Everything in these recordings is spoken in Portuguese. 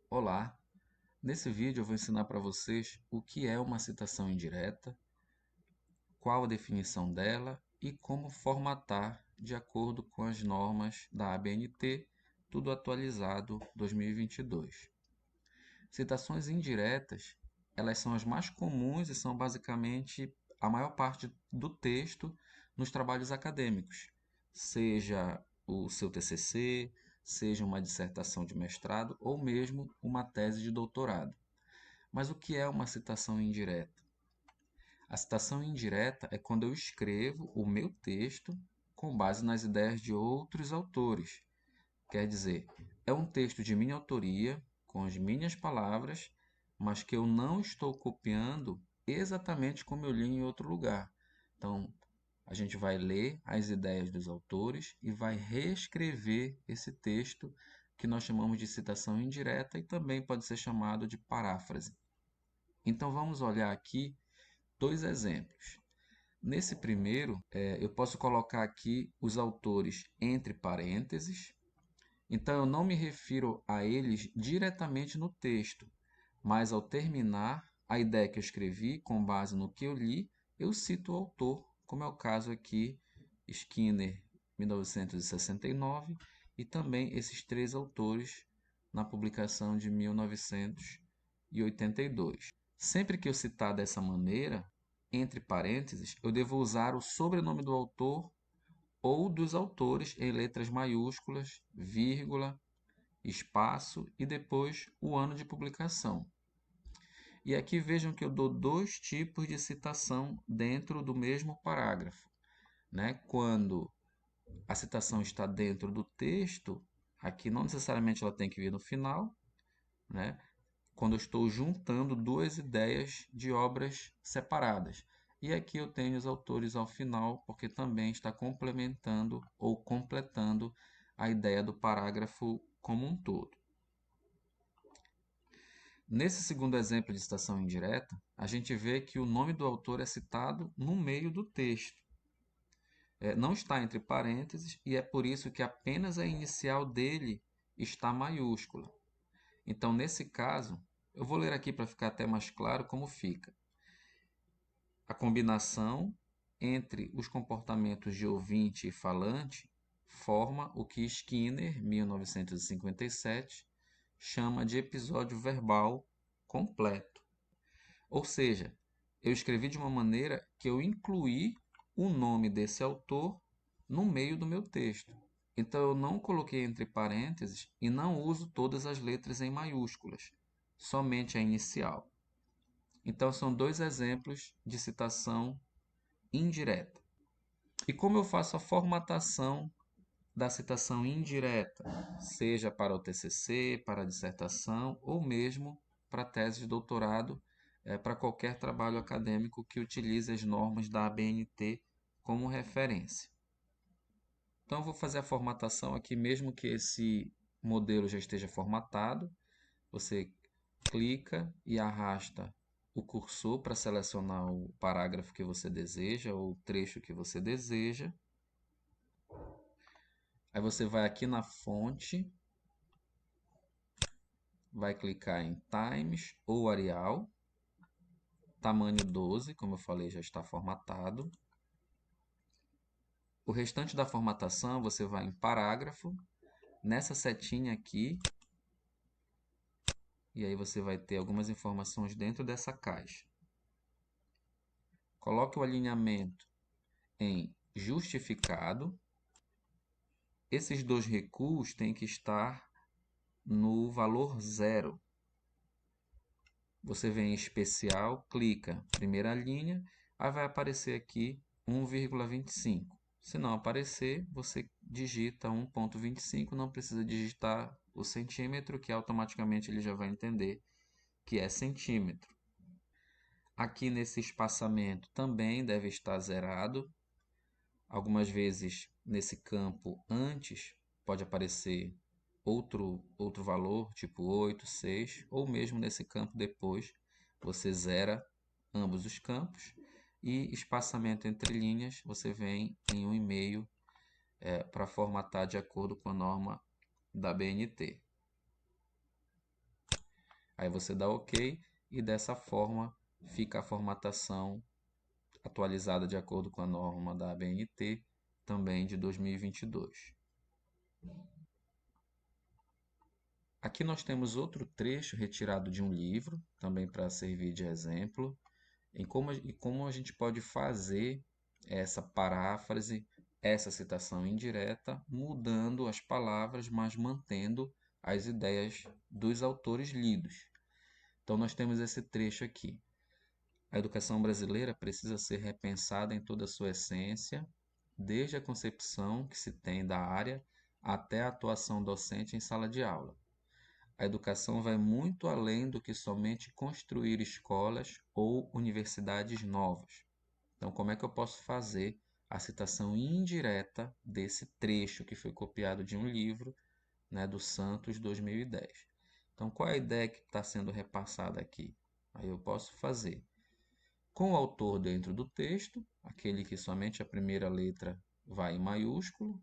Olá, nesse vídeo eu vou ensinar para vocês o que é uma citação indireta, qual a definição dela e como formatar de acordo com as normas da ABNT, tudo atualizado 2022. Citações indiretas, elas são as mais comuns e são basicamente a maior parte do texto nos trabalhos acadêmicos, seja o seu TCC, seja uma dissertação de mestrado ou mesmo uma tese de doutorado. Mas o que é uma citação indireta? A citação indireta é quando eu escrevo o meu texto com base nas ideias de outros autores. Quer dizer, é um texto de minha autoria, com as minhas palavras, mas que eu não estou copiando exatamente como eu li em outro lugar. Então, a gente vai ler as ideias dos autores e vai reescrever esse texto que nós chamamos de citação indireta e também pode ser chamado de paráfrase. Então, vamos olhar aqui dois exemplos. Nesse primeiro, eu posso colocar aqui os autores entre parênteses. Então, eu não me refiro a eles diretamente no texto, mas ao terminar a ideia que eu escrevi, com base no que eu li, eu cito o autor, como é o caso aqui, Skinner, 1969, e também esses três autores na publicação de 1982. Sempre que eu citar dessa maneira, entre parênteses, eu devo usar o sobrenome do autor ou dos autores em letras maiúsculas, vírgula, espaço e depois o ano de publicação. E aqui vejam que eu dou dois tipos de citação dentro do mesmo parágrafo, né? Quando a citação está dentro do texto, aqui não necessariamente ela tem que vir no final, né? Quando eu estou juntando duas ideias de obras separadas. E aqui eu tenho os autores ao final, porque também está complementando ou completando a ideia do parágrafo como um todo. Nesse segundo exemplo de citação indireta, a gente vê que o nome do autor é citado no meio do texto. Não está entre parênteses e é por isso que apenas a inicial dele está maiúscula. Então, nesse caso, eu vou ler aqui para ficar até mais claro como fica. A combinação entre os comportamentos de ouvinte e falante forma o que Skinner, 1957, chama de episódio verbal completo. Ou seja, eu escrevi de uma maneira que eu incluí o nome desse autor no meio do meu texto. Então eu não coloquei entre parênteses e não uso todas as letras em maiúsculas, somente a inicial. Então são dois exemplos de citação indireta. E como eu faço a formatação da citação indireta, seja para o TCC, para a dissertação ou mesmo para a tese de doutorado, para qualquer trabalho acadêmico que utilize as normas da ABNT como referência. Então, eu vou fazer a formatação aqui, mesmo que esse modelo já esteja formatado. Você clica e arrasta o cursor para selecionar o parágrafo que você deseja ou o trecho que você deseja. Aí você vai aqui na fonte, vai clicar em Times ou Arial, tamanho 12, como eu falei, já está formatado. O restante da formatação você vai em Parágrafo, nessa setinha aqui, e aí você vai ter algumas informações dentro dessa caixa. Coloque o alinhamento em Justificado. Esses dois recuos têm que estar no valor 0. Você vem em Especial, clica, primeira linha, aí vai aparecer aqui 1,25. Se não aparecer, você digita 1,25, não precisa digitar o centímetro, que automaticamente ele já vai entender que é centímetro. Aqui nesse espaçamento também deve estar zerado. Algumas vezes nesse campo antes pode aparecer outro valor, tipo 8, 6, ou mesmo nesse campo depois você zera ambos os campos e espaçamento entre linhas você vem em 1,5 para formatar de acordo com a norma da BNT. Aí você dá OK e dessa forma fica a formatação atualizada de acordo com a norma da ABNT, também de 2022. Aqui nós temos outro trecho retirado de um livro, também para servir de exemplo, como a gente pode fazer essa paráfrase, essa citação indireta, mudando as palavras, mas mantendo as ideias dos autores lidos. Então, nós temos esse trecho aqui. A educação brasileira precisa ser repensada em toda a sua essência, desde a concepção que se tem da área até a atuação docente em sala de aula. A educação vai muito além do que somente construir escolas ou universidades novas. Então, como é que eu posso fazer a citação indireta desse trecho que foi copiado de um livro, né, do Santos 2010? Então, qual é a ideia que está sendo repassada aqui? Aí eu posso fazer com o autor dentro do texto, aquele que somente a primeira letra vai em maiúsculo.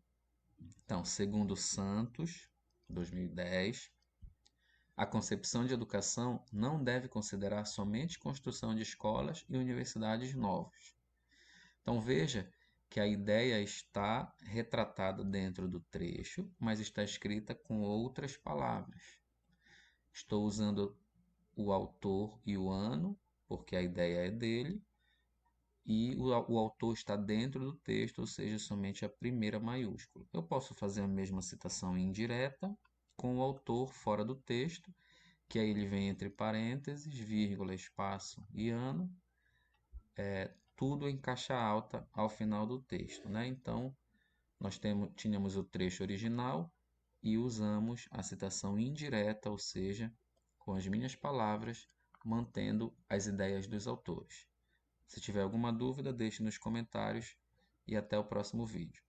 Então, segundo Santos 2010, a concepção de educação não deve considerar somente construção de escolas e universidades novas. Então veja que a ideia está retratada dentro do trecho, mas está escrita com outras palavras. Estou usando o autor e o ano, porque a ideia é dele, e o autor está dentro do texto, ou seja, somente a primeira maiúscula. Eu posso fazer a mesma citação indireta com o autor fora do texto, que aí ele vem entre parênteses, vírgula, espaço e ano, tudo em caixa alta ao final do texto, né? Então, tínhamos o trecho original e usamos a citação indireta, ou seja, com as minhas palavras, mantendo as ideias dos autores. Se tiver alguma dúvida, deixe nos comentários e até o próximo vídeo.